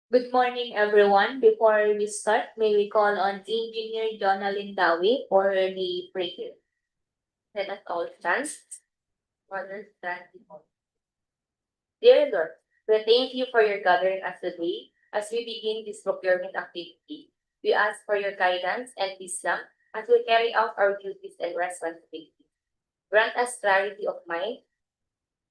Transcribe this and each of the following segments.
Good morning, everyone. Before we start, may we call on Engineer Jonalyn Dawi for the prayer. Let us all stand. Father, stand before. Dear Lord, we thank you for your gathering us today. As we begin this procurement activity, we ask for your guidance and wisdom as we carry out our duties and responsibilities. Grant us clarity of mind,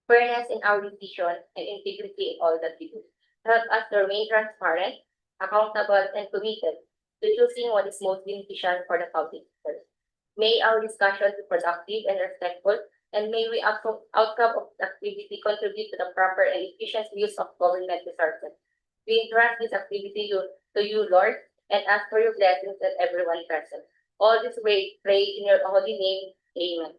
fairness in our decision, and integrity in all that we do. Help us to remain transparent, accountable, and committed to choosing what is most beneficial for the public interest. May our discussion be productive and respectful, and may we outcome of the activity contribute to the proper and efficient use of government resources. We entrust this activity to you, Lord, and ask for your blessings on everyone present. All this we pray in your holy name. Amen.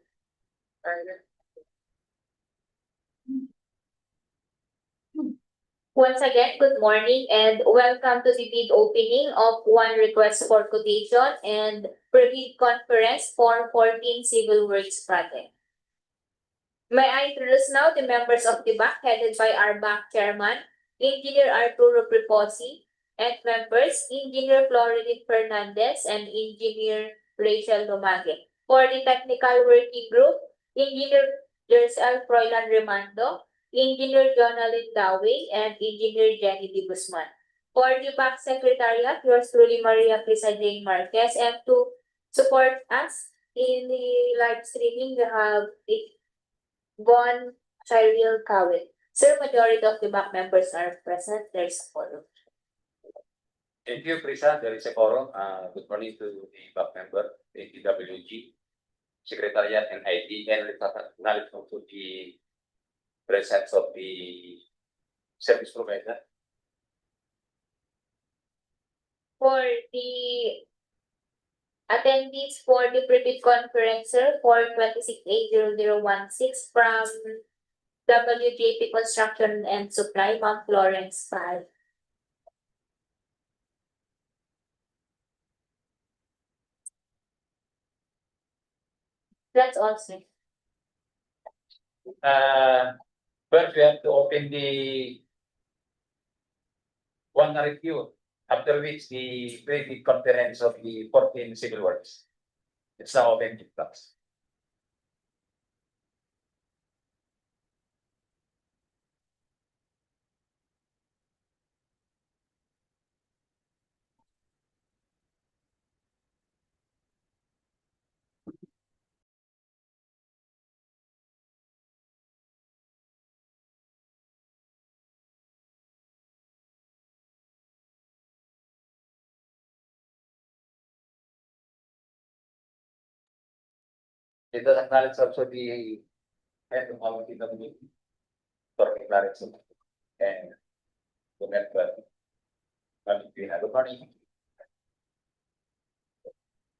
Once again, good morning and welcome to the bid opening of one request for quotation and pre-bid conference for 14 civil works project. May I introduce now the members of the BAC headed by our BAC chairman, Engineer Arturo Preposi, and members Engineer Floridin Fernandez and Engineer Rachel Lumage. For the technical working group, Engineer Jersal Froilan Remando, Engineer Jonalyn Dawe, and Engineer Jenny D. Guzman. For the BAC Secretariat, yours truly Maria Pisa Jane Marquez, and to support us in the live streaming, we have Bon Cyril Kawit. Sir, majority of the BAC members are present. There's a quorum. Thank you, Prisa. There is a quorum. Good morning to the BAC member, the DPWH, Secretariat and ID, and acknowledge also the presence of the service provider. For the attendees for the pre-bid conference, sir, for 26-80016 from WJP Construction and Supply, Ma'am Florence 5. That's all, sir. First, we have to open the one RFQ, after which the pre-bid conference of the 14 civil works. It's now open to class. It does acknowledge also the head of our DPWH for clarity and the member. Good morning.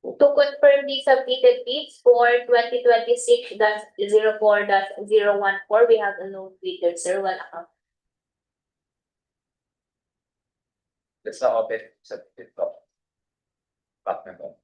To confirm the submitted bids for 2026-04-014, we have a note Twitter, sir. One account. Let's now open subject of BAC member.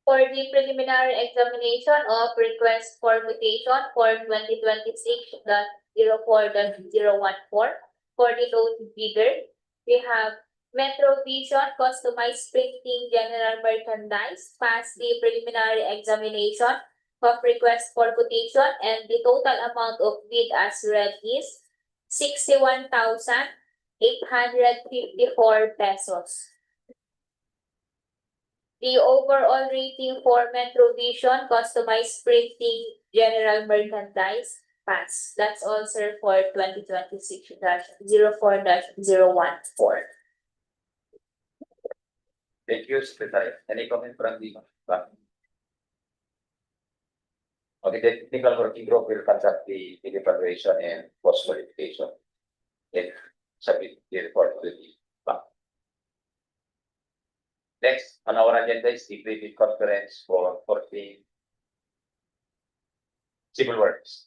For the preliminary examination of request for quotation for 2026-04-014 for the loan bidder, we have Metro Vision Customized Printing General Merchandise passed the preliminary examination of request for quotation, and the total amount of bid as read is 61,854 pesos. The overall rating for Metrovision Customized Printing General Merchandise pass. That's all, sir, for 2026-04-014. Thank you, Secretary. Any comment from the back? Okay, the technical working group will conduct the evaluation and post qualification and submit the report to the back. Next on our agenda is the briefing conference for the civil works.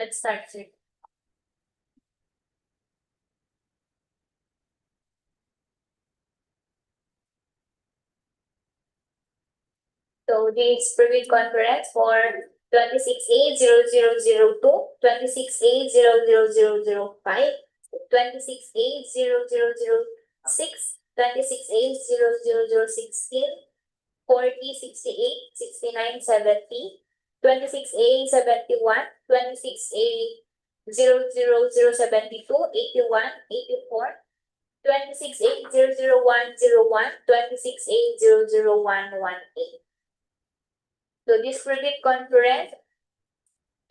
Let's start, sir. So this private conference for 26A00002, 26A00005, 26A00006, 26A00016, 40, 68, 69, 70, 26A71, 26A00072, 81, 84, 26A00101, 26A00118. So this credit conference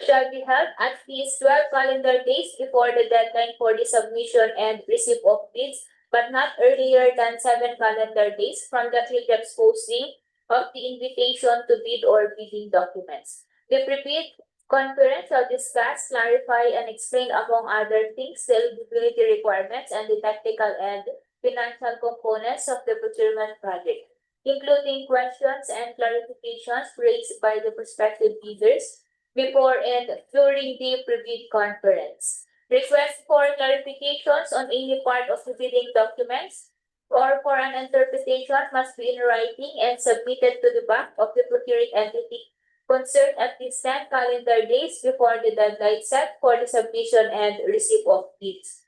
shall be held at least 12 calendar days before the deadline for the submission and receipt of bids, but not earlier than 7 calendar days from the PhilDep's posting of the invitation to bid or bidding documents. The pre-bid conference shall discuss, clarify, and explain, among other things, the eligibility requirements and the technical and financial components of the procurement project, including questions and clarifications raised by the prospective bidders before and during the pre-bid conference. Requests for clarifications on any part of the bidding documents or for an interpretation must be in writing and submitted to the back of the procuring entity concerned at least 10 calendar days before the deadline set for the submission and receipt of bids.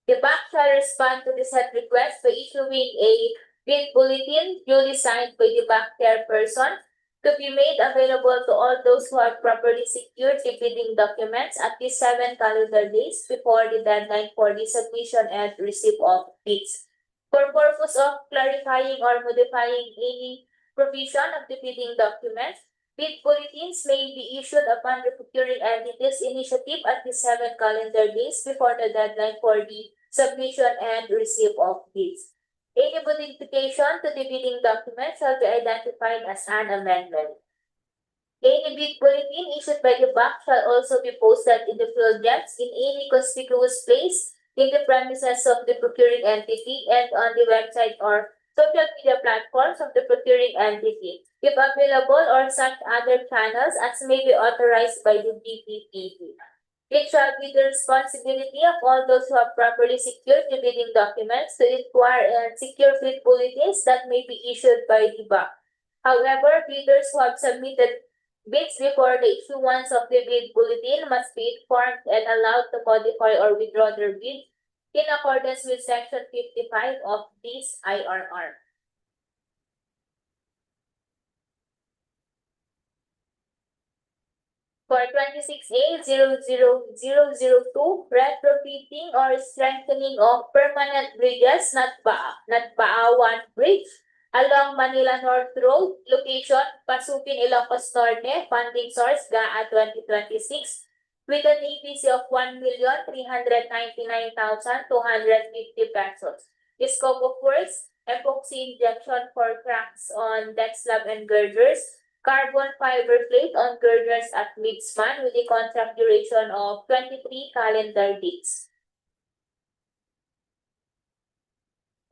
The bank shall respond to the said request by issuing a bid bulletin duly signed by the bank chairperson to be made available to all those who have properly secured the bidding documents at least 7 calendar days before the deadline for the submission and receipt of bids. For purpose of clarifying or modifying any provision of the bidding documents, bid bulletins may be issued upon the procuring entity's initiative at least 7 calendar days before the deadline for the submission and receipt of bids. Any modification to the bidding document shall be identified as an amendment. Any bid bulletin issued by the bank shall also be posted in the field decks in any conspicuous place in the premises of the procuring entity and on the website or social media platforms of the procuring entity, if available, or such other channels as may be authorized by the DPWH. It shall be the responsibility of all those who have properly secured the bidding documents to inquire and secure bid bulletins that may be issued by the bank. However, bidders who have submitted bids before the issuance of the bid bulletin must be informed and allowed to modify or withdraw their bid in accordance with Section 55 of this IRR. For 26A00002, retrofitting or strengthening of permanent bridges, Natbaawan Bridge, along Manila North Road, location, Pasukin, Ilocos Norte, funding source, GAA 2026, with an EPC of 1,399,250 pesos. The scope of works, epoxy injection for cracks on deck slab and girders, carbon fiber plate on girders at midspan with a contract duration of 23 calendar days.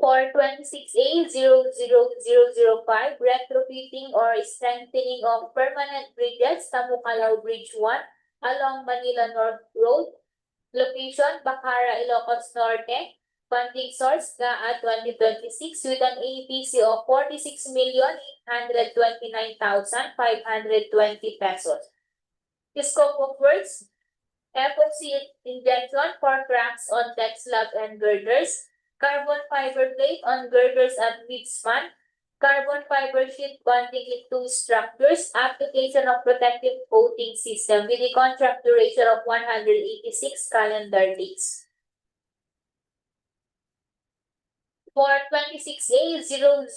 For 26A00005, retrofitting or strengthening of permanent bridges, Tamukalaw Bridge 1, along Manila North Road, location, Bacara, Ilocos Norte, funding source, GAA 2026, with an APC of 46,829,520 pesos. The scope of works, epoxy injection for cracks on deck slab and girders, carbon fiber plate on girders at midspan, carbon fiber sheet bonding into structures, application of protective coating system with a contract duration of 186 calendar days. For 26A00006,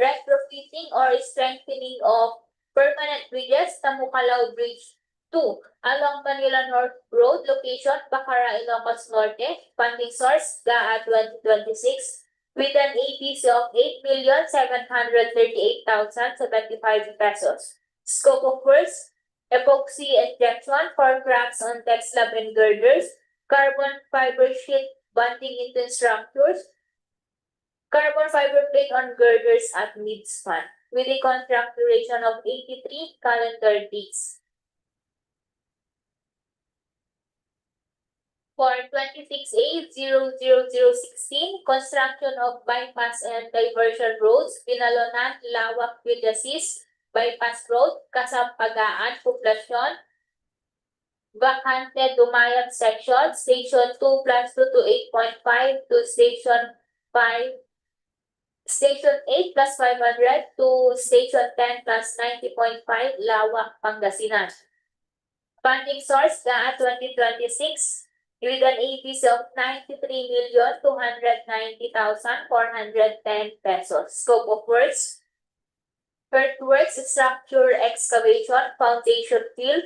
retrofitting or strengthening of permanent bridges, Tamukalaw Bridge 2, along Manila North Road, location, Bacara, Ilocos Norte, funding source, GAA 2026, with an APC of 8,738,075 pesos. Scope of works, epoxy injection for cracks on deck slab and girders, carbon fiber sheet bonding into structures, carbon fiber plate on girders at midspan, with a contract duration of 83 calendar days. For 26A00016, construction of bypass and diversion roads, Binalonan, Lawak, Villasis, Bypass Road, Kasampagaan, Poblacion, Vacante, Dumayan section, Station 2 plus 2 to 8.5 to Station 5, Station 8 plus 500 to Station 10 plus 90.5, Lawak, Pangasinan. Funding source, GAA 2026, with an APC of 93,290,410 pesos. Scope of works, earthworks, structure excavation, foundation fill,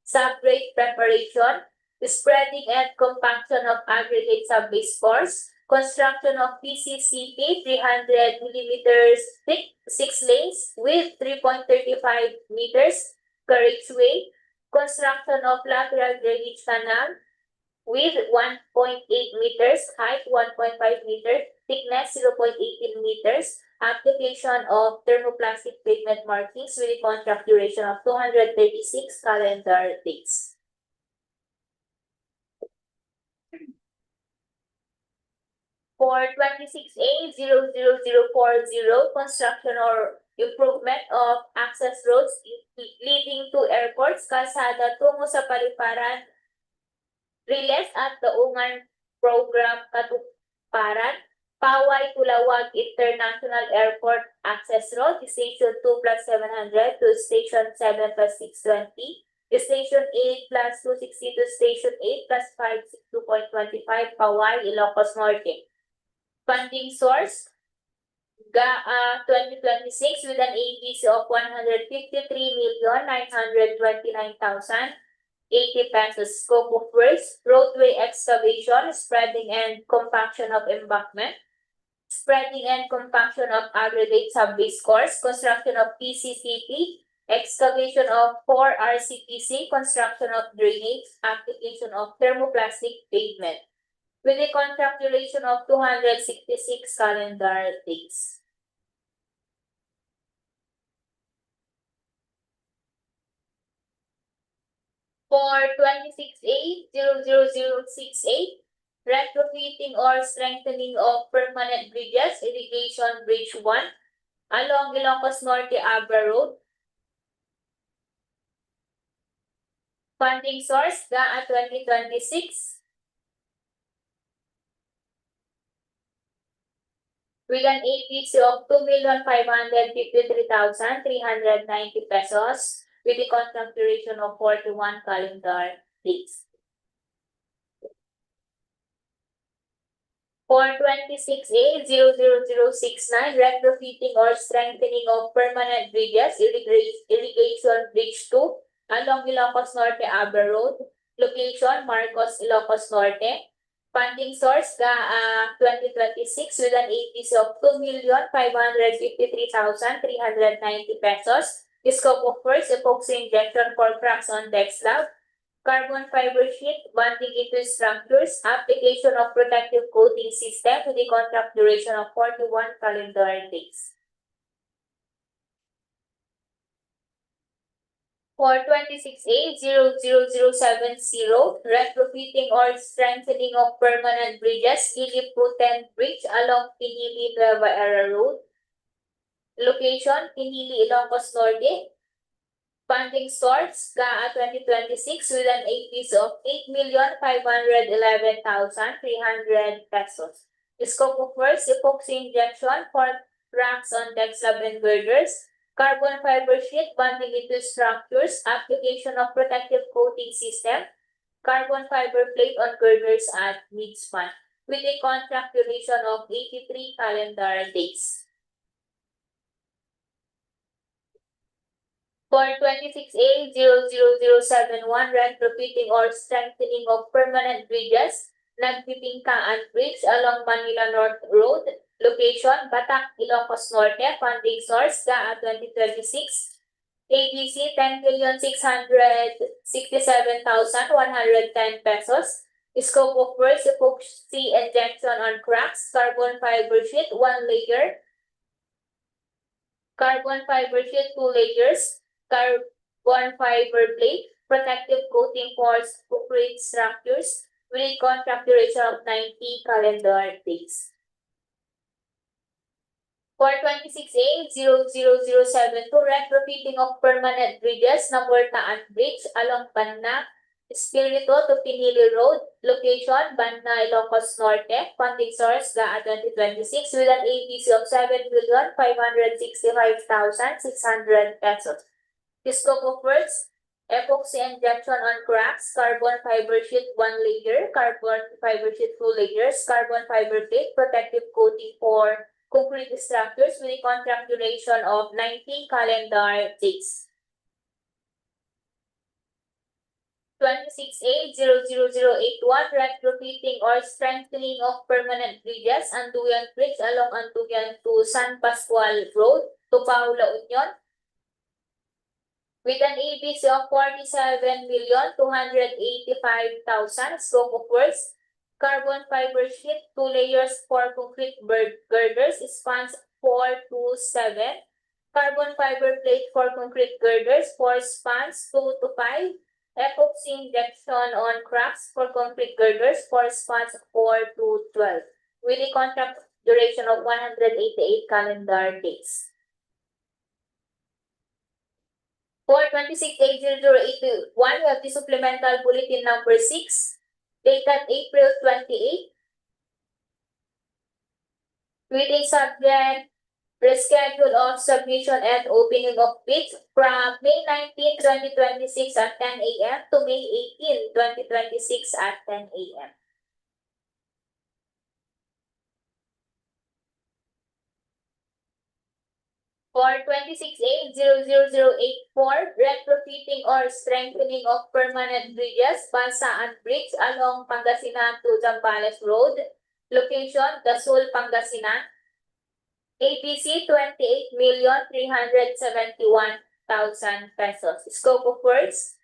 subgrade preparation, spreading and compaction of aggregate subbase cores, construction of PCCP 300 millimeters thick, 6 lanes with 3.35 meters carriageway, construction of lateral drainage canal with 1.8 meters height, 1.5 meters thickness, 0.18 meters, application of thermoplastic pavement markings with a contract duration of 236 calendar days. For 26A00040, construction or improvement of access roads leading to airports, kalsada tungo sa Paliparan, Riles at Daungan Program Katuparan, Paway Tulawag International Airport Access Road, Station 2 plus 700 to Station 7 plus 620, Station 8 plus 260 to Station 8 plus 562.25, Paway, Ilocos Norte. Funding source, GAA 2026 with an APC of 153,929,080 pesos. Scope of works, roadway excavation, spreading and compaction of embankment, spreading and compaction of aggregate subbase cores, construction of PCCP, excavation of 4 RCPC, construction of drainage, application of thermoplastic pavement, with a contract duration of 266 calendar days. For 26A00068, retrofitting or strengthening of permanent bridges, Irrigation Bridge 1, along Ilocos Norte Abra Road. Funding source, GAA 2026. With an APC of 2,553,390 pesos. with a contract duration of 41 calendar days. For 26A 00069, retrofitting or strengthening of permanent bridges, irrigation bridge 2 along Ilocos Norte Abra Road, location Marcos, Ilocos Norte. Funding source 2026 with an APC of 2,553,390 pesos. Scope of work, epoxy injection for cracks on deck slab. Carbon fiber sheet, bonding into structures, application of protective coating system with a contract duration of 41 calendar days. For 26A 00070, retrofitting or strengthening of permanent bridges, Iliputan Bridge along Pinili Nueva Era Road. Location, Pinili, Ilocos Norte. Funding source, GAA 2026 with an APC of 8,511,300 pesos. Scope of work, epoxy injection for cracks on deck slab and girders. Carbon fiber sheet, bonding into structures, application of protective coating system, carbon fiber plate on girders at midspan, with a contract duration of 83 calendar days. For 26A 00071, retrofitting or strengthening of permanent bridges, Nagpipingkaan Bridge along Manila North Road, location Batak, Ilocos Norte. Funding source GAA 2026, ABC 10,667,110 pesos. Scope of work, epoxy injection on cracks, carbon fiber sheet 1 layer, carbon fiber sheet 2 layers, carbon fiber plate, protective coating for concrete structures with a contract duration of 90 calendar days. For 26A 00072, retrofitting of permanent bridges, Nabortaan Bridge along Banna, Espiritu to Pinili Road, location Banna, Ilocos Norte. Funding source GAA 2026 with an APC of 7,565,600 pesos. Scope of works, epoxy injection on cracks, carbon fiber sheet 1 layer, carbon fiber sheet 2 layers, carbon fiber plate, protective coating for concrete structures with a contract duration of 90 calendar days. 26A 00081, retrofitting or strengthening of permanent bridges, Antuyan Bridge along Antuyan to San Pascual Road, Tupao, La Union, with an ABC of 47,285,000. Scope of works, carbon fiber sheet 2 layers for concrete girders, spans 4 to 7. Carbon fiber plate for concrete girders, 4 spans 2 to 5. Epoxy injection on cracks for concrete girders, 4 spans 4 to 12. With a contract duration of 188 calendar days. For 26A 00821, we have the supplemental bulletin number 6, dated April 28, with a subject reschedule of submission and opening of bids from May 19, 2026 at 10 a.m. to May 18, 2026 at 10 a.m. For 26A 00084, retrofitting or strengthening of permanent bridges, Bansaan Bridge along Pangasinan to Zambales Road, location Dasul, Pangasinan. ABC 28,371,000 pesos. Scope of works,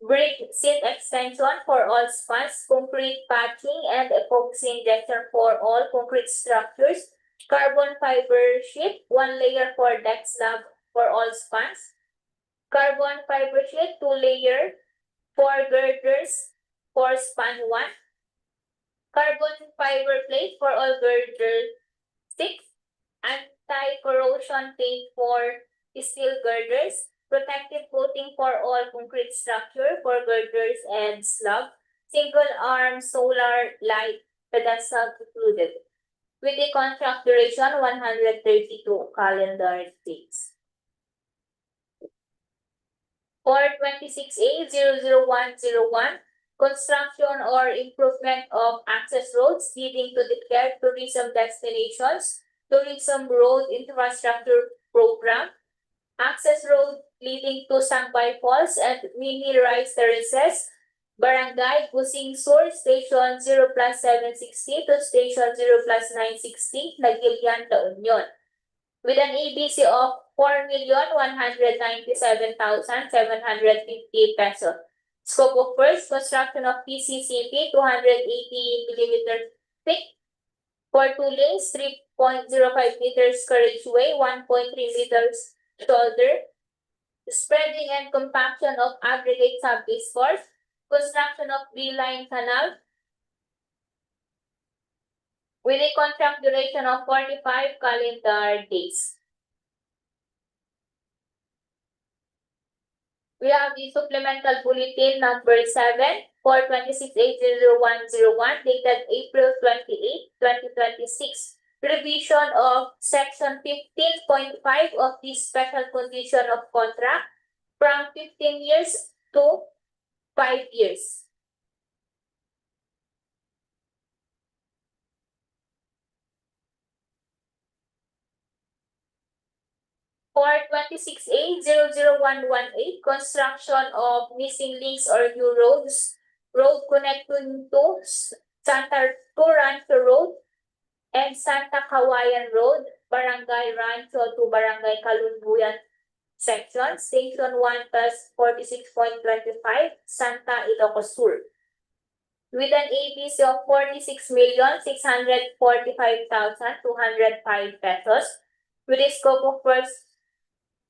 brick seat extension for all spans, concrete patching and epoxy injection for all concrete structures, carbon fiber sheet 1 layer for deck slab for all spans, carbon fiber sheet 2 layer for girders for span 1, carbon fiber plate for all girders 6, anti-corrosion paint for steel girders, protective coating for all concrete structure for girders and slab, single arm solar light pedestal included, with a contract duration 132 calendar days. For 26A00101, construction or improvement of access roads leading to declared tourism destinations, tourism road infrastructure program, access road leading to Sangpay Falls and mini rice terraces, Barangay Busing Sur, Station 0+760 to Station 0+960, Nagilian, La Union, with an ABC of 4,197,750 pesos. Scope of work, construction of PCCP 280mm thick for 2 lanes, 3.05 meters carriageway, 1.3 meters shoulder, spreading and compaction of aggregate sub-base force, construction of B-line canal, with a contract duration of 45 calendar days. We have the supplemental bulletin number 7 for 26/8/0101 dated April 28, 2026. Revision of section 15.5 of the special condition of contract from 15 years to 5 years. For 26A00118, construction of missing links or new roads, road connecting to Santa Rancho Road and Santa Kawayan Road, Barangay Rancho to Barangay Kalunbuyan section, Station 1+46.25, Santa Ilocos Sur, with an ABC of 46,645,205 pesos, with a scope of work,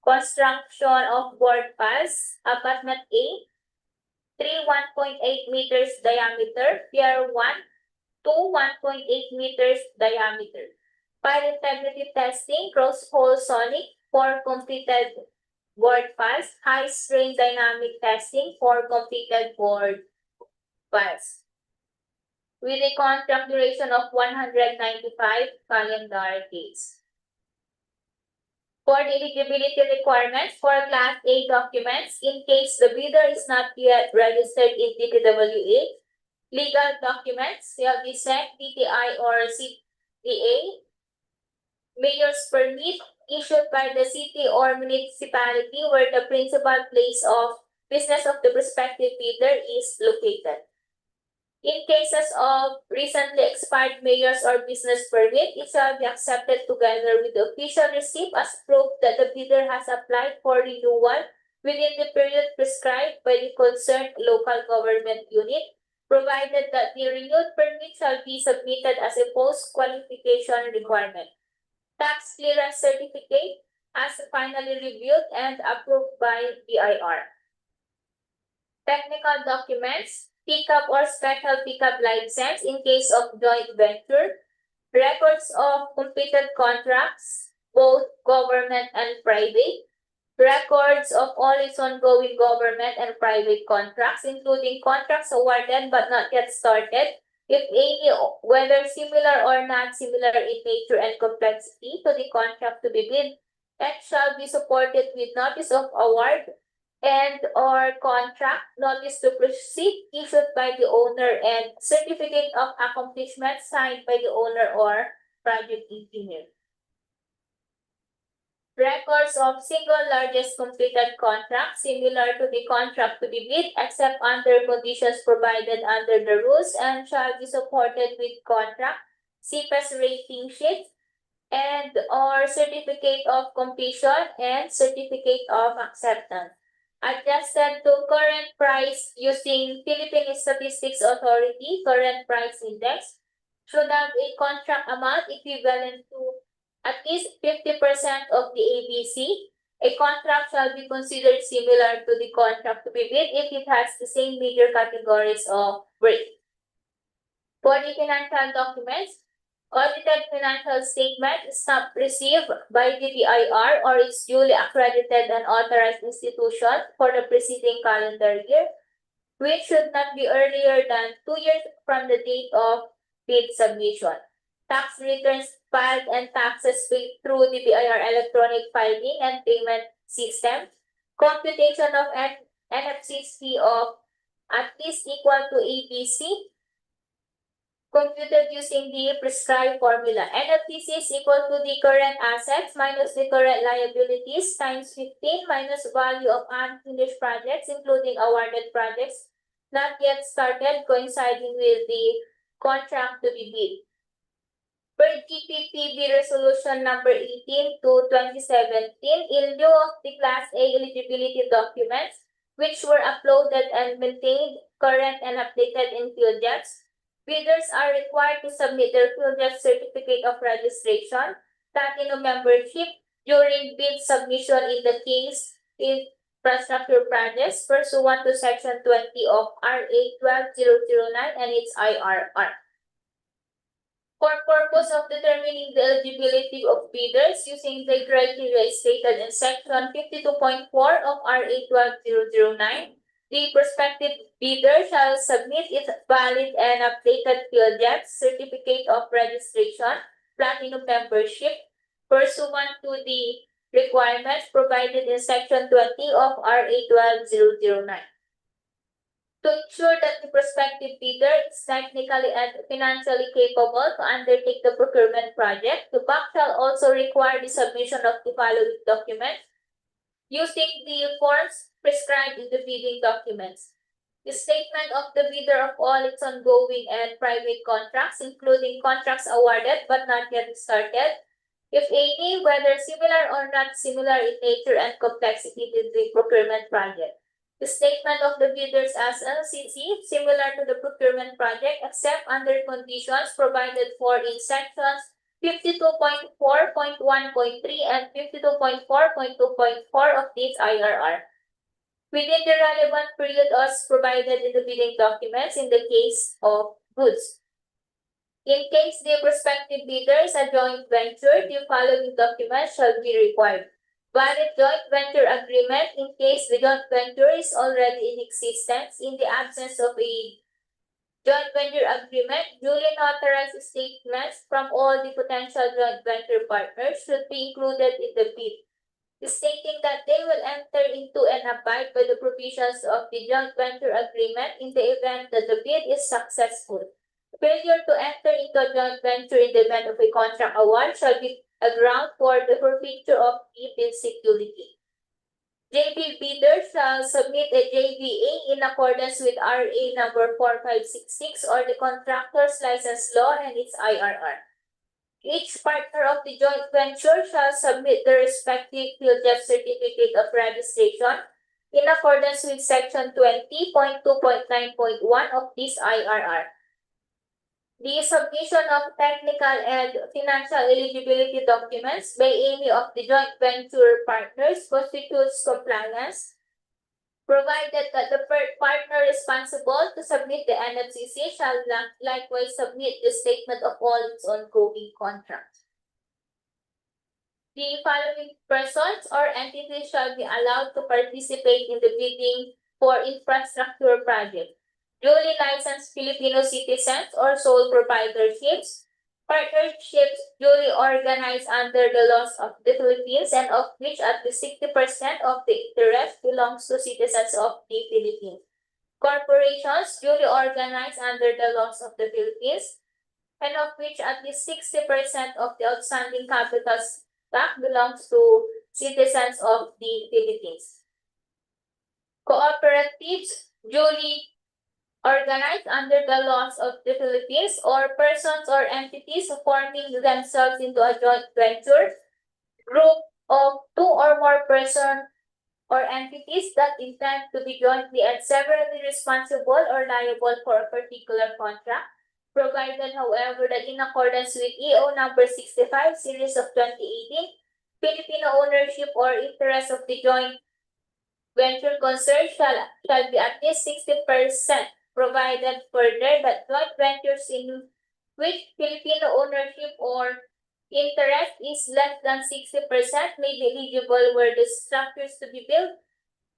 construction of board pass, apartment A, 1.8 meters diameter, pier 1 to 1.8 meters diameter. Fire integrity testing, cross-hole sonic for completed board pass, high strain dynamic testing for completed board pass, with a contract duration of 195 calendar days. For the eligibility requirements for Class A documents, in case the bidder is not yet registered in DPWH, legal documents shall be sent DTI or CTA, mayor's permit issued by the city or municipality where the principal place of business of the prospective bidder is located. In cases of recently expired mayor's or business permit, it shall be accepted together with the official receipt as proof that the bidder has applied for renewal within the period prescribed by the concerned local government unit, provided that the renewed permit shall be submitted as a post-qualification requirement. Tax clearance certificate as finally reviewed and approved by BIR. Technical documents, pickup or special pickup license in case of joint venture, records of completed contracts, both government and private, records of all its ongoing government and private contracts, including contracts awarded but not yet started, if any, whether similar or not similar in nature and complexity to the contract to be bid, and shall be supported with notice of award and or contract, notice to proceed issued by the owner, and certificate of accomplishment signed by the owner or project engineer. Records of single largest completed contract similar to the contract to be bid except under conditions provided under the rules, and shall be supported with contract, CPAS rating sheet, and or certificate of completion and certificate of acceptance, adjusted to current price using Philippine Statistics Authority current price index, should have a contract amount equivalent to at least 50% of the ABC. A contract shall be considered similar to the contract to be bid if it has the same major categories of work. For the financial documents, audited financial statement is not received by the BIR or its duly accredited and authorized institution for the preceding calendar year, which should not be earlier than 2 years from the date of bid submission. Tax returns filed and taxes paid through the BIR electronic filing and payment system computation of NFC's fee of at least equal to ABC, computed using the prescribed formula. NFTC is equal to the current assets minus the current liabilities times 15 minus value of unfinished projects, including awarded projects not yet started, coinciding with the contract to be bid. Per GPPB Resolution Number 18 to 2017, in lieu of the Class A eligibility documents, which were uploaded and maintained current and updated in PhilJets, bidders are required to submit their PhilJet certificate of registration, platinum membership, during bid submission in the case infrastructure projects pursuant to Section 20 of RA 12009 and its IRR. For purpose of determining the eligibility of bidders using the criteria stated in Section 52.4 of RA 12009, the prospective bidder shall submit its valid and updated PhilJet certificate of registration, platinum membership, pursuant to the requirements provided in Section 20 of RA 12009. To ensure that the prospective bidder is technically and financially capable to undertake the procurement project, the BAC shall also require the submission of the following documents using the forms prescribed in the bidding documents. The statement of the bidder of all its ongoing and private contracts, including contracts awarded but not yet started, if any, whether similar or not similar in nature and complexity to the procurement project. The statement of the bidders as LCC, similar to the procurement project, except under conditions provided for in sections 52.4.1.3 and 52.4.2.4 of this IRR. Within the relevant period as provided in the bidding documents in the case of goods. In case the prospective bidder is a joint venture, the following documents shall be required. Valid joint venture agreement in case the joint venture is already in existence. In the absence of a joint venture agreement, duly notarized statements from all the potential joint venture partners should be included in the bid, stating that they will enter into and abide by the provisions of the joint venture agreement in the event that the bid is successful. Failure to enter into a joint venture in the event of a contract award shall be a ground for the forfeiture of bid security. JV bidder shall submit a JVA in accordance with RA number 4566 or the contractor's license law and its IRR. Each partner of the joint venture shall submit the respective PhilJet certificate of registration in accordance with Section 20.2.9.1 of this IRR. The submission of technical and financial eligibility documents by any of the joint venture partners constitutes compliance, provided that the partner responsible to submit the NFCC shall likewise submit the statement of all its ongoing contracts. The following persons or entities shall be allowed to participate in the bidding for infrastructure projects. Duly licensed Filipino citizens or sole proprietorships, partnerships duly organized under the laws of the Philippines and of which at least 60% of the interest belongs to citizens of the Philippines. Corporations duly organized under the laws of the Philippines and of which at least 60% of the outstanding capital stock belongs to citizens of the Philippines. Cooperatives duly organized under the laws of the Philippines or persons or entities forming themselves into a joint venture, group of 2 or more persons or entities that intend to be jointly and severally responsible or liable for a particular contract, provided however that in accordance with EO number 65 series of 2018, Filipino ownership or interest of the joint venture concern shall be at least 60%. Provided further that joint ventures in which Filipino ownership or interest is less than 60% may be eligible where the structures to be built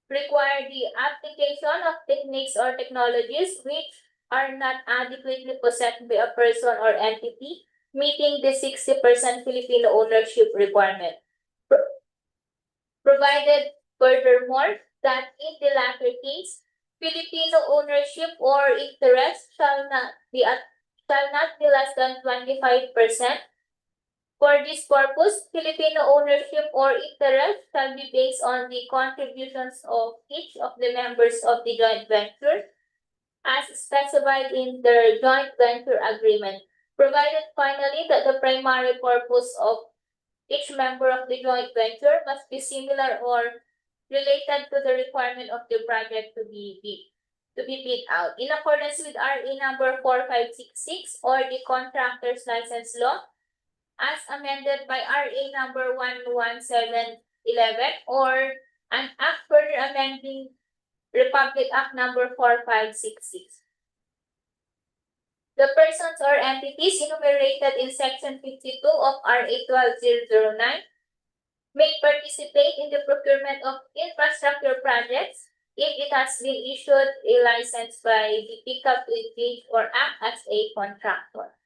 require the application of techniques or technologies which are not adequately possessed by a person or entity meeting the 60% Filipino ownership requirement. Provided Furthermore, that in the latter case, Filipino ownership or interest shall not be less than 25%. For this purpose, Filipino ownership or interest shall be based on the contributions of each of the members of the joint venture as specified in their joint venture agreement, provided finally that the primary purpose of each member of the joint venture must be similar or related to the requirement of the project to be bid out. In accordance with RA number 4566 or the Contractor's License Law, as amended by RA number 11711 or an act further amending Republic Act number 4566. The persons or entities enumerated in section 52 of RA 12009 may participate in the procurement of infrastructure projects if it has been issued a license by the PICAP to engage or act as a contractor.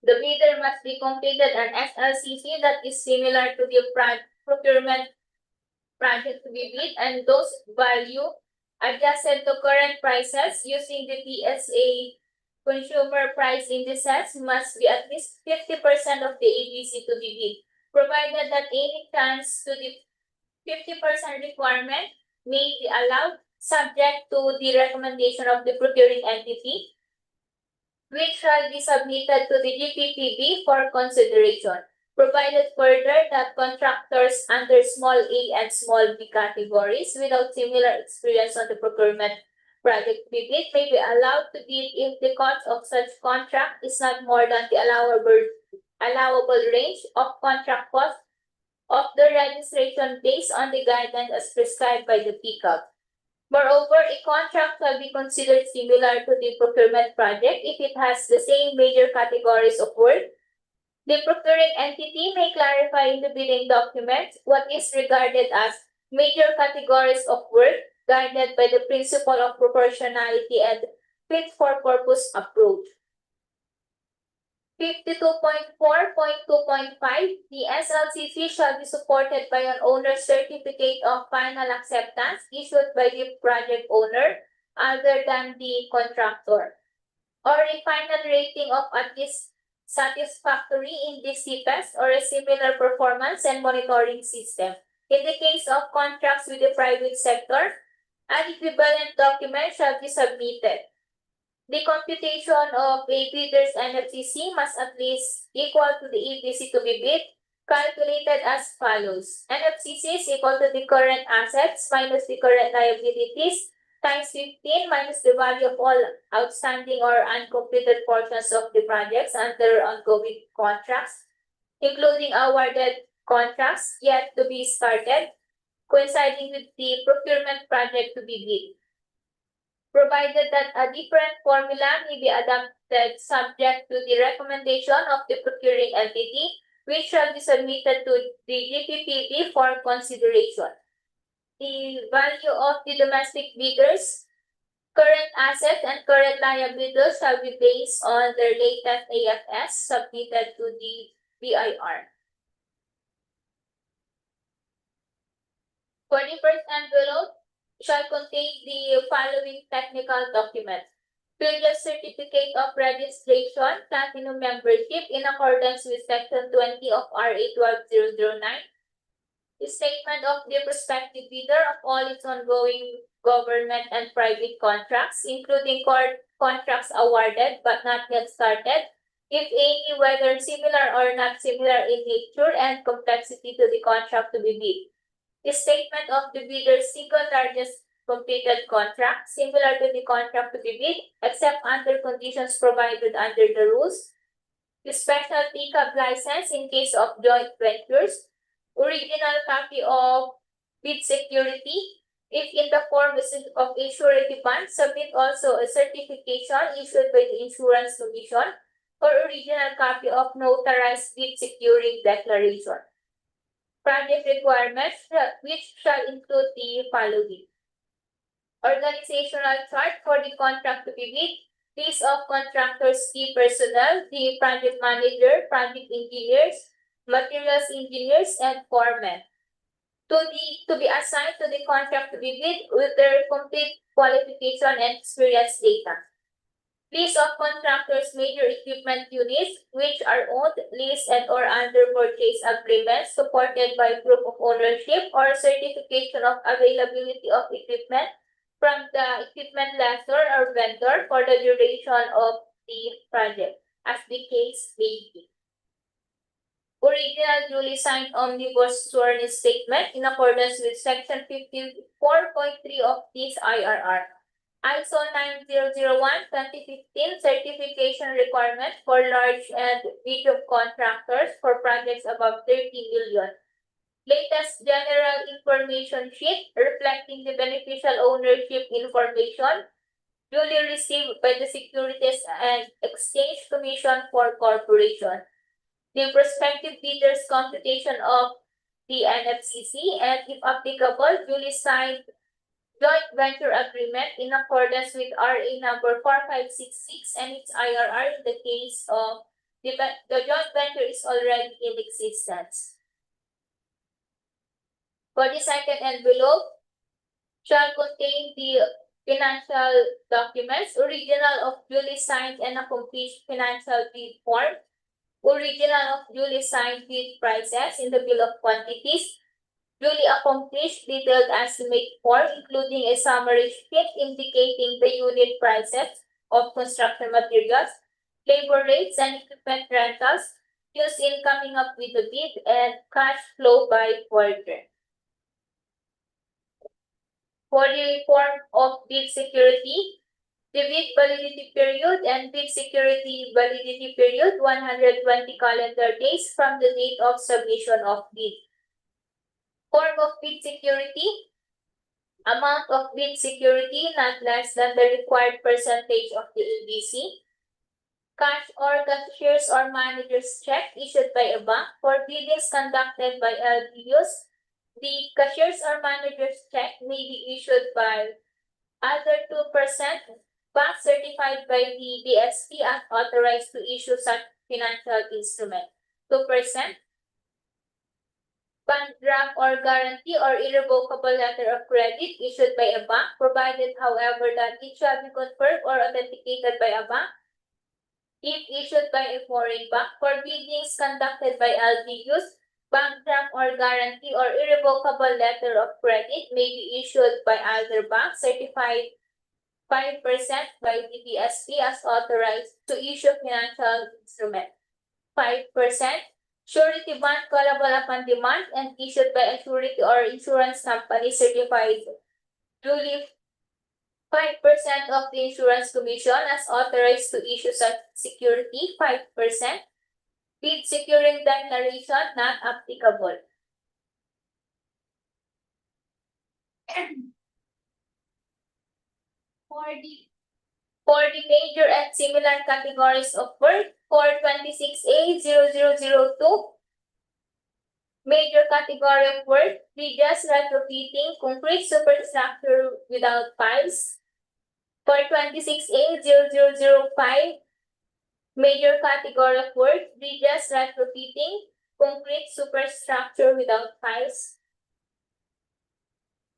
The bidder must be completed an SLCC that is similar to the procurement project to be bid, and those value adjusted to current prices using the PSA consumer price indices must be at least 50% of the ABC to be bid, provided that any chance to the 50% requirement may be allowed subject to the recommendation of the procuring entity, which shall be submitted to the DPPB for consideration. Provided further that contractors under small a and small b categories without similar experience on the procurement project to be bid may be allowed to bid if the cost of such contract is not more than the allowable range of contract cost of the registration based on the guidelines as prescribed by the PICAP. Moreover, a contract shall be considered similar to the procurement project if it has the same major categories of work. The procuring entity may clarify in the bidding document what is regarded as major categories of work guided by the principle of proportionality and fit-for-purpose approach. 52.4.2.5, the SLCC shall be supported by an owner's certificate of final acceptance issued by the project owner other than the contractor, or a final rating of at least satisfactory in the CPES or a similar performance and monitoring system. In the case of contracts with the private sector, an equivalent document shall be submitted. The computation of a bidder's NFCC must at least equal to the EPC to be bid, calculated as follows. NFCC is equal to the current assets minus the current liabilities times 15 minus the value of all outstanding or uncompleted portions of the projects under ongoing contracts, including awarded contracts yet to be started, coinciding with the procurement project to be bid. Provided that a different formula may be adopted subject to the recommendation of the procuring entity, which shall be submitted to the DPPB for consideration. The value of the domestic bidders, current assets, and current liabilities shall be based on their latest AFS submitted to the BIR. For the first envelope, shall contain the following technical documents. Previous certificate of registration, platinum membership in accordance with section 20 of RA 12009. The statement of the prospective bidder of all its ongoing government and private contracts, including contracts awarded but not yet started, if any, whether similar or not similar in nature and complexity to the contract to be bid. The statement of the bidder's single largest completed contract, similar to the contract to be bid, except under conditions provided under the rules. The special PICAP license in case of joint ventures. Original copy of bid security. If in the form of a surety bond, submit also a certification issued by the Insurance Commission or original copy of notarized bid securing declaration. Project requirements, which shall include the following. Organizational chart for the contract to be bid, List of contractors, key personnel, the project manager, project engineers, materials engineers, and foremen. To be assigned to the contract to be bid with their complete qualification and experience data. List of contractors' major equipment units which are owned, leased, and or under purchase agreements supported by proof of ownership or certification of availability of equipment from the equipment lessor or vendor for the duration of the project, as the case may be. Original duly signed omnibus sworn statement in accordance with section 54.3 of this IRR. ISO 9001:2015 certification requirement for large and medium contractors for projects above 30 million. Latest general information sheet reflecting the beneficial ownership information duly received by the Securities and Exchange Commission for Corporation. The prospective bidders' computation of the NFCC and, if applicable, duly signed joint venture agreement in accordance with RA number 4566 and its IRR in the case of the joint venture is already in existence. For the second envelope, shall contain the financial documents, original of duly signed and accomplished financial bid form, original of duly signed bid prices in the bill of quantities, duly accomplished detailed estimate form including a summary sheet indicating the unit prices of construction materials, labor rates, and equipment rentals used in coming up with the bid, and cash flow by quarter. For the form of bid security, the bid validity period and bid security validity period 120 calendar days from the date of submission of bid. Form of bid security, amount of bid security not less than the required percentage of the ABC. Cash or cashier's or manager's check issued by a bank for biddings conducted by LBUs. The cashier's or manager's check may be issued by other 2% bank certified by the BSP as authorized to issue such financial instrument. 2% bank draft or guarantee or irrevocable letter of credit issued by a bank, provided however that it shall be confirmed or authenticated by a bank. If issued by a foreign bank for biddings conducted by LBUs, bank draft or guarantee or irrevocable letter of credit may be issued by either bank certified 5% by the BSP as authorized to issue financial instrument. 5% surety bond callable upon demand and issued by a surety or insurance company certified duly 5% of the insurance commission as authorized to issue such security. 5% bid securing declaration not applicable. For the major and similar categories of work, for 26A0002, major category of work, bridges, retrofitting, concrete superstructure without piles. For 26A0005, major category of work, bridges, retrofitting, concrete superstructure without piles.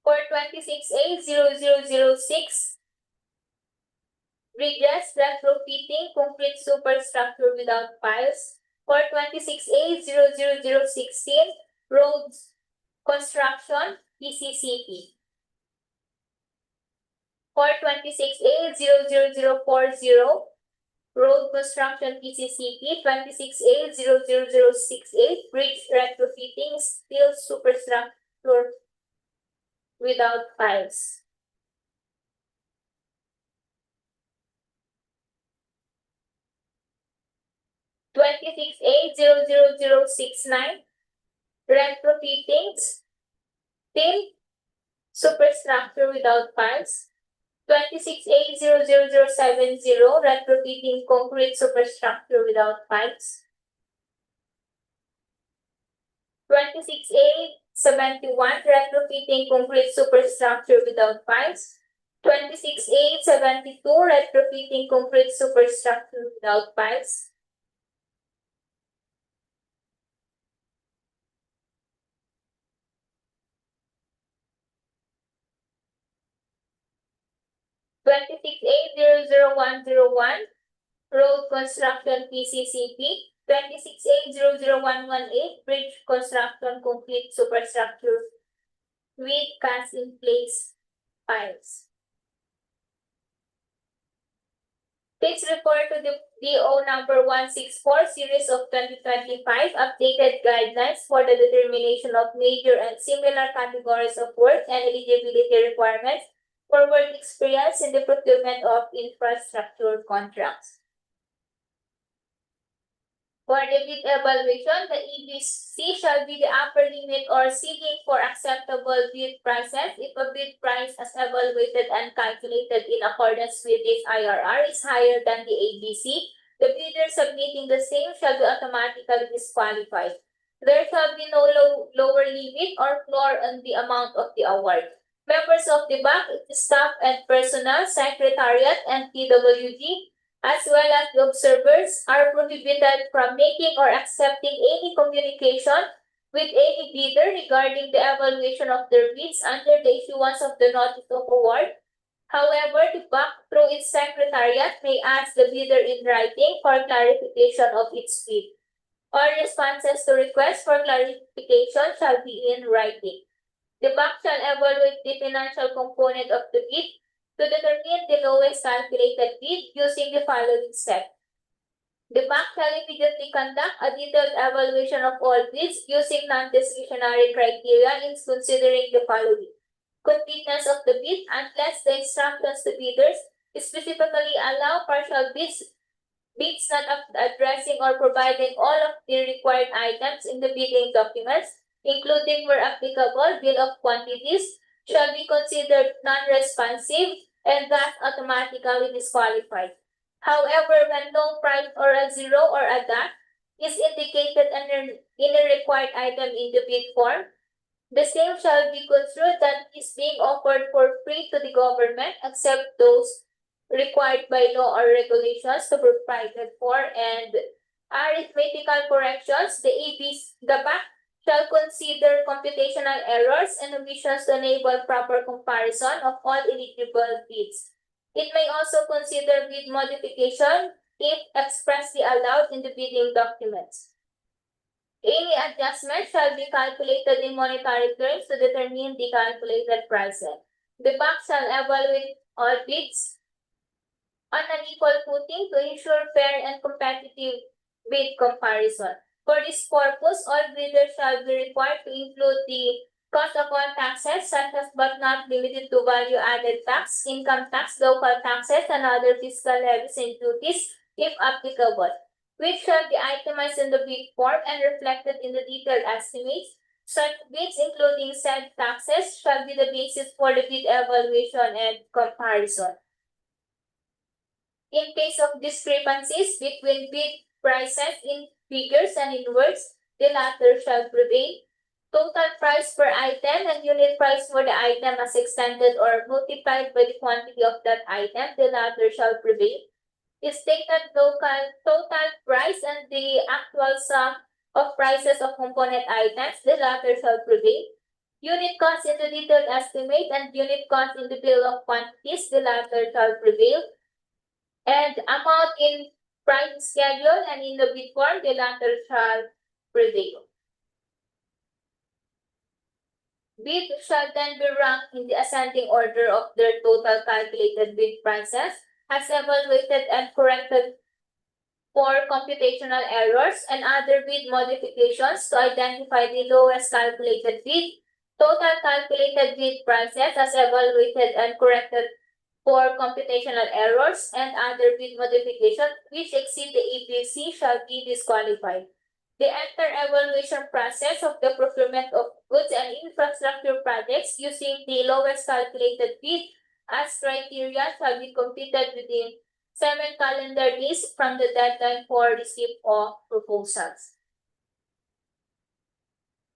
For 26A0006, bridges, retrofitting, concrete superstructure without piles. For 26A0016, roads, construction, PCCP. For 26A00040, road construction PCCP. 26A00068, bridge retrofitting, steel superstructure without piles. (26A00069), retrofittings, steel superstructure without piles. 26A00070, retrofitting concrete superstructure without piles. 26A71, retrofitting concrete superstructure without piles. 26A72, retrofitting concrete superstructure without pipes. 26A00101, road construction PCCP. 26A00118, bridge construction complete superstructure with cast in place piles. Please refer to the DO number 164 series of 2025 updated guidelines for the determination of major and similar categories of work and eligibility requirements for work experience in the procurement of infrastructure contracts. For the bid evaluation, the EBC shall be the upper limit or ceiling for acceptable bid prices if a bid price as evaluated and calculated in accordance with this IRR is higher than the ABC. The bidder submitting the same shall be automatically disqualified. There shall be no lower limit or floor on the amount of the award. Members of the back, staff and personnel, secretariat, and PWG, as well as the observers, are prohibited from making or accepting any communication with any bidder regarding the evaluation of their bids under the issuance of the notice of award. However, the back, through its secretariat, may ask the bidder in writing for clarification of its bid. All responses to requests for clarification shall be in writing. The back shall evaluate the financial component of the bid to determine the lowest calculated bid using the following steps. The bank shall immediately conduct a detailed evaluation of all bids using non-discretionary criteria in considering the following. Completeness of the bid unless the instructions to bidders specifically allow partial bids not addressing or providing all of the required items in the bidding documents, including where applicable bill of quantities, shall be considered non-responsive and thus automatically disqualified. However, when no price or a zero or a dot is indicated in a required item in the bid form, the same shall be construed that is being offered for free to the government except those required by law or regulations to be provided for, and arithmetical corrections, the back shall consider computational errors and omissions to enable proper comparison of all eligible bids. It may also consider bid modification if expressly allowed in the bidding documents. Any adjustment shall be calculated in monetary terms to determine the calculated prices. The bank shall evaluate all bids on an equal footing to ensure fair and competitive bid comparison. For this purpose, all bidders shall be required to include the cost of all taxes, such as but not limited to value-added tax, income tax, local taxes, and other fiscal levies and duties, if applicable, which shall be itemized in the bid form and reflected in the detailed estimates. Such bids, including said taxes, shall be the basis for the bid evaluation and comparison. In case of discrepancies between bid prices in figures and in words, the latter shall prevail. Total price per item and unit price for the item as extended or multiplied by the quantity of that item, the latter shall prevail. Stated local total price and the actual sum of prices of component items, the latter shall prevail. Unit cost in the detailed estimate and unit cost in the bill of quantities, the latter shall prevail. And amount in price schedule and in the bid form, the latter shall prevail. Bid shall then be ranked in the ascending order of their total calculated bid prices as evaluated and corrected for computational errors and other bid modifications to identify the lowest calculated bid, total calculated bid prices as evaluated and corrected for computational errors and other bid modifications which exceed the EBC shall be disqualified. The entire evaluation process of the procurement of goods and infrastructure projects using the lowest calculated bid as criteria shall be completed within 7 calendar days from the deadline for receipt of proposals.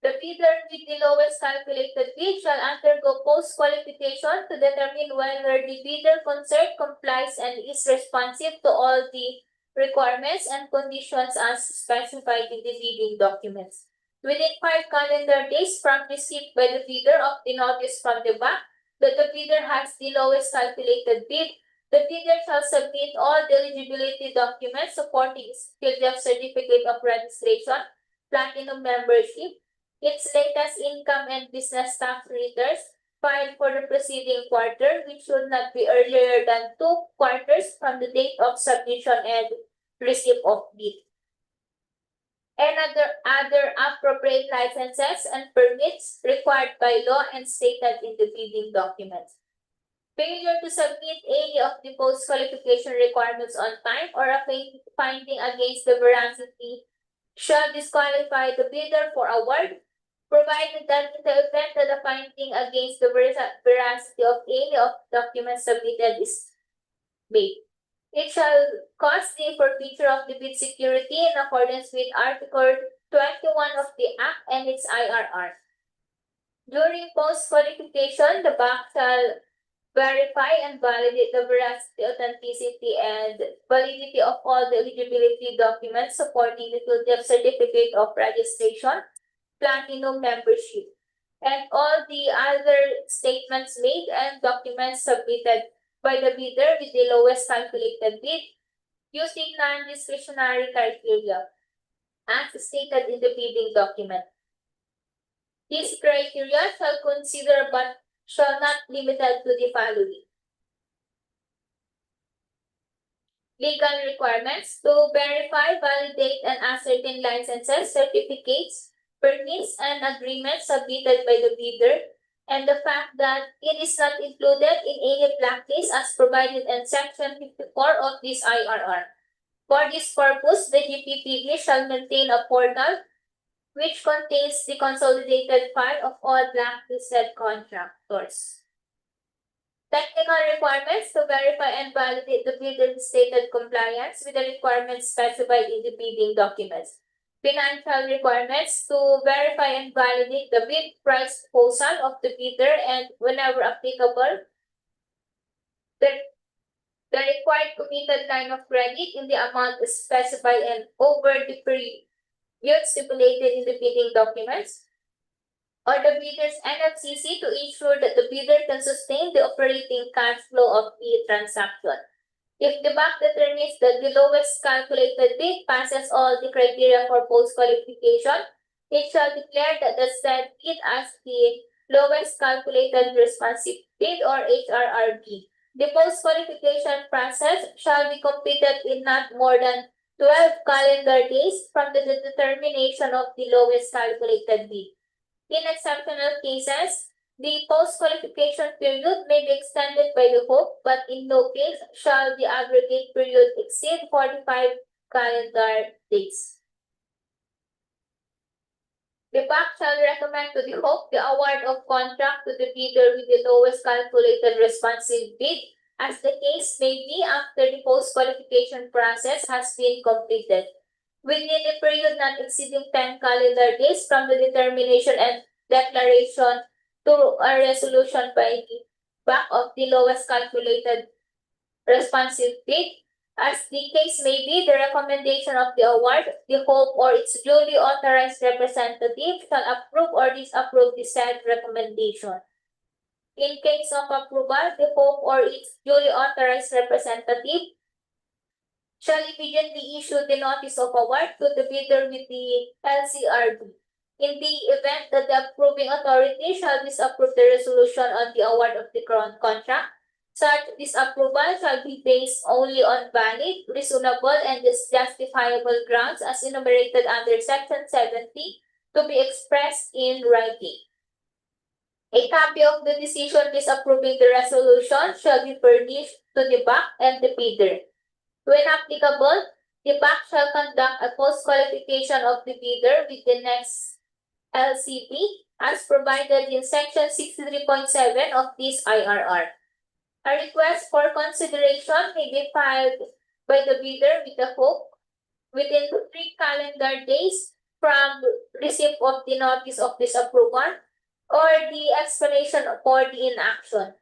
The bidder with the lowest calculated bid shall undergo post-qualification to determine whether the bidder concerned complies and is responsive to all the requirements and conditions as specified in the bidding documents. Within 5 calendar days from receipt by the bidder of the notice from the bank that the bidder has the lowest calculated bid, the bidder shall submit all the eligibility documents supporting its PhilJF certificate of registration, platinum membership, its latest income and business tax returns filed for the preceding quarter, which should not be earlier than 2 quarters from the date of submission and receipt of bid. And other appropriate licenses and permits required by law and stated in the bidding documents. Failure to submit any of the post-qualification requirements on time or a finding against the veracity shall disqualify the bidder for award, provided that in the event that the finding against the veracity of any of the documents submitted is made. It shall cause the forfeiture of the bid security in accordance with Article 21 of the Act and its IRR. During post-qualification, the bank shall verify and validate the veracity, authenticity, and validity of all the eligibility documents supporting the PhilJF certificate of registration, platinum membership, and all the other statements made and documents submitted by the bidder with the lowest calculated bid using non-discretionary criteria as stated in the bidding document. These criteria shall consider but shall not be limited to the following. Legal requirements to verify, validate, and ascertain licenses, certificates, permits, and agreements submitted by the bidder, and the fact that it is not included in any blacklist as provided in Section 54 of this IRR. For this purpose, the DPWH shall maintain a portal which contains the consolidated file of all blacklisted contractors. Technical requirements to verify and validate the bidder's stated compliance with the requirements specified in the bidding documents. Financial requirements to verify and validate the bid price proposal of the bidder and, whenever applicable, the required committed line of credit in the amount specified and over the period stipulated in the bidding documents, or the bidder's NFCC to ensure that the bidder can sustain the operating cash flow of the transaction. If the bank determines that the lowest calculated bid passes all the criteria for post-qualification, it shall declare that the said bid as the lowest calculated responsive bid or HRRB. The post-qualification process shall be completed in not more than 12 calendar days from the determination of the lowest calculated bid. In exceptional cases, the post-qualification period may be extended by the hope, but in no case shall the aggregate period exceed 45 calendar days. The bank shall recommend to the hope the award of contract to the bidder with the lowest calculated responsive bid, as the case may be after the post-qualification process has been completed, within a period not exceeding 10 calendar days from the determination and declaration to a resolution by the bank of the lowest calculated responsive bid. As the case may be, the recommendation of the award, the hope or its duly authorized representative shall approve or disapprove the said recommendation. In case of approval, the hope or its duly authorized representative shall immediately issue the notice of award to the bidder with the LCRB. In the event that the approving authority shall disapprove the resolution on the award of the contract, such disapproval shall be based only on valid, reasonable, and justifiable grounds as enumerated under Section 70 to be expressed in writing. A copy of the decision disapproving the resolution shall be furnished to the bank and the bidder. When applicable, the bank shall conduct a post-qualification of the bidder with the next LCP as provided in Section 63.7 of this IRR. A request for consideration may be filed by the bidder with the hope within 3 calendar days from receipt of the notice of disapproval or the explanation for the inaction.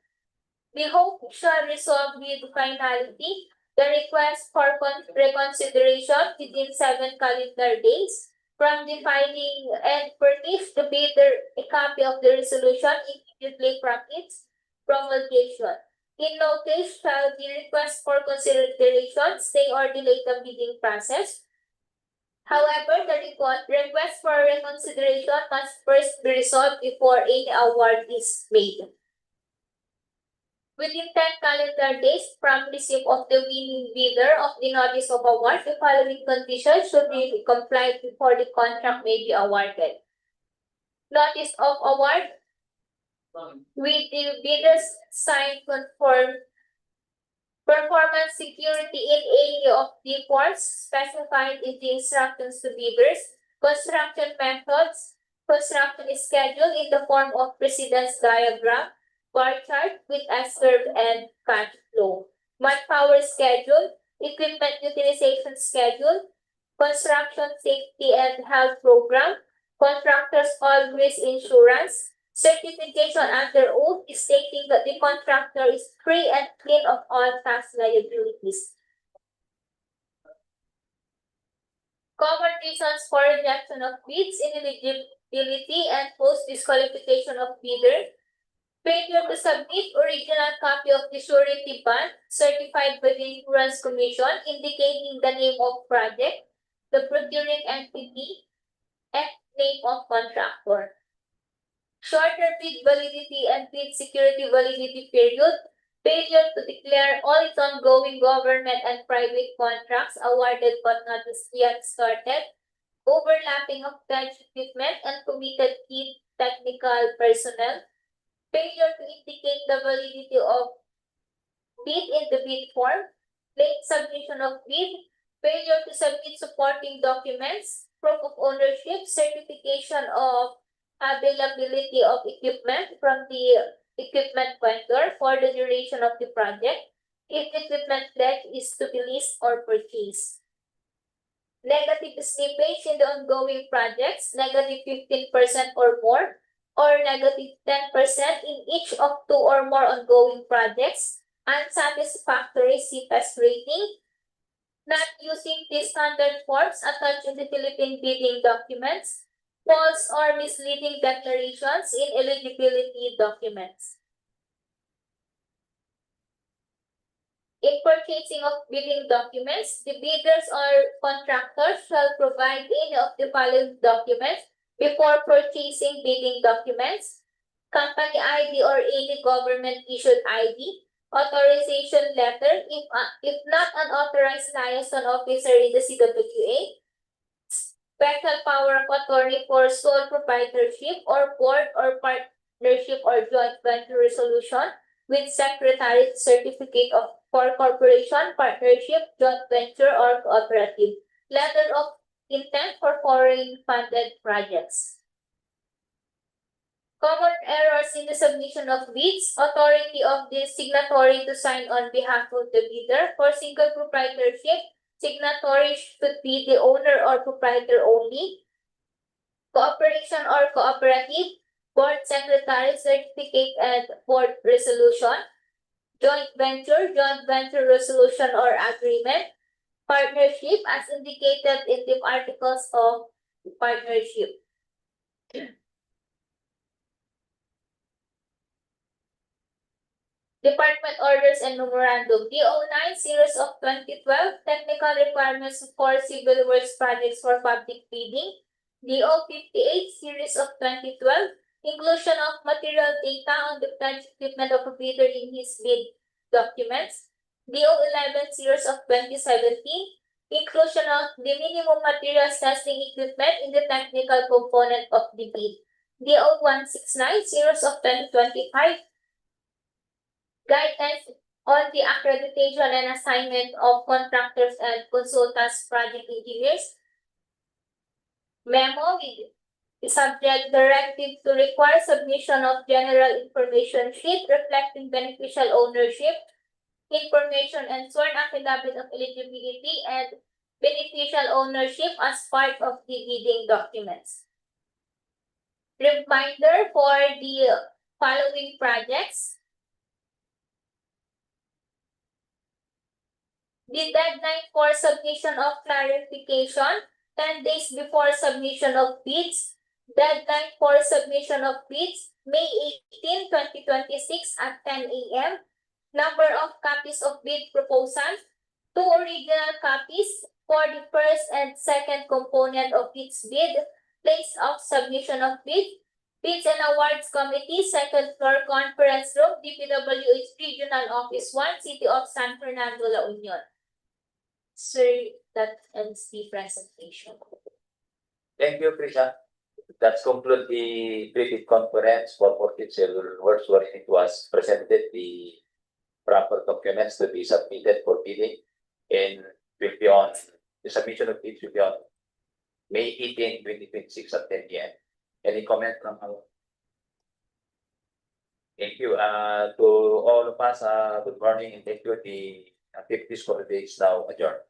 We hope shall resolve with finality the request for reconsideration within 7 calendar days from the filing and furnish the bidder a copy of the resolution immediately from its promulgation. In no case shall the request for consideration stay or delay the bidding process. However, the request for reconsideration must first be resolved before any award is made. Within 10 calendar days from receipt of the winning bidder of the notice of award, the following conditions should be complied before the contract may be awarded. Notice of award with the bidders signed conform performance security in any of the forms specified in the instructions to bidders, construction methods, construction schedule in the form of precedence diagram, bar chart with S-curve and cash flow, manpower schedule, equipment utilization schedule, construction safety and health program, contractors all risk insurance, certification under oath stating that the contractor is free and clean of all tax liabilities. Common reasons for rejection of bids, ineligibility and post disqualification of bidder. Failure to submit original copy of the surety bond certified by the Insurance Commission indicating the name of project, the procuring entity, and name of contractor. Shorter bid validity and bid security validity period. Failure to declare all its ongoing government and private contracts awarded but not yet started. Overlapping of bench equipment and committed key technical personnel. Failure to indicate the validity of bid in the bid form, late submission of bid, failure to submit supporting documents, proof of ownership, certification of availability of equipment from the equipment vendor for the duration of the project, if the equipment pledge is to be leased or purchased. Negative slippage in the ongoing projects, negative 15% or more, or negative 10% in each of 2 or more ongoing projects, unsatisfactory CPAS rating, not using the standard forms attached in the Philippine bidding documents, false or misleading declarations in eligibility documents. In purchasing of bidding documents, the bidders or contractors shall provide any of the following documents before purchasing bidding documents: company ID or any government-issued ID, authorization letter if not an authorized liaison officer in the CWA, special power of attorney for sole proprietorship or board or partnership or joint venture resolution with secretary certificate for corporation, partnership, joint venture, or cooperative. Letter of intent for foreign funded projects. Common errors in the submission of bids. Authority of the signatory to sign on behalf of the bidder. For single proprietorship, signatory should be the owner or proprietor only. Cooperation or cooperative, board secretary certificate and board resolution. Joint venture resolution or agreement. Partnership as indicated in the articles of partnership. Department Orders and Memorandum. DO9 Series of 2012 Technical Requirements for Civil Works Projects for Public Bidding. DO58 Series of 2012 Inclusion of Material Data on the pledged equipment of a bidder in his bid documents. DO11 Series of 2017 Inclusion of the minimum materials testing equipment in the technical component of the bid. DO169 Series of 2025 Guidelines on the accreditation and assignment of contractors and consultants, project engineers. Memo with the subject directive to require submission of general information sheet reflecting beneficial ownership, information and sworn affidavit of eligibility and beneficial ownership as part of the bidding documents. Reminder for the following projects. The deadline for submission of clarification, 10 days before submission of bids. Deadline for submission of bids, May 18, 2026 at 10 a.m. Number of copies of bid proposal, 2 original copies for the first and second component of each bid. Place of submission of bid. Bids and Awards Committee, second floor conference room, DPWH Regional Office 1, City of San Fernando, La Union. Sir, that ends the presentation. Thank you, Prisha. That's conclude the briefing conference for 14 civil works wherein it was presented the proper documents to be submitted for bidding and will be on the submission of bids will be on May 18, 2026 at 10 p.m. Any comment from our? Thank you. To all of us, good morning and thank you. The activities for the day is now adjourned.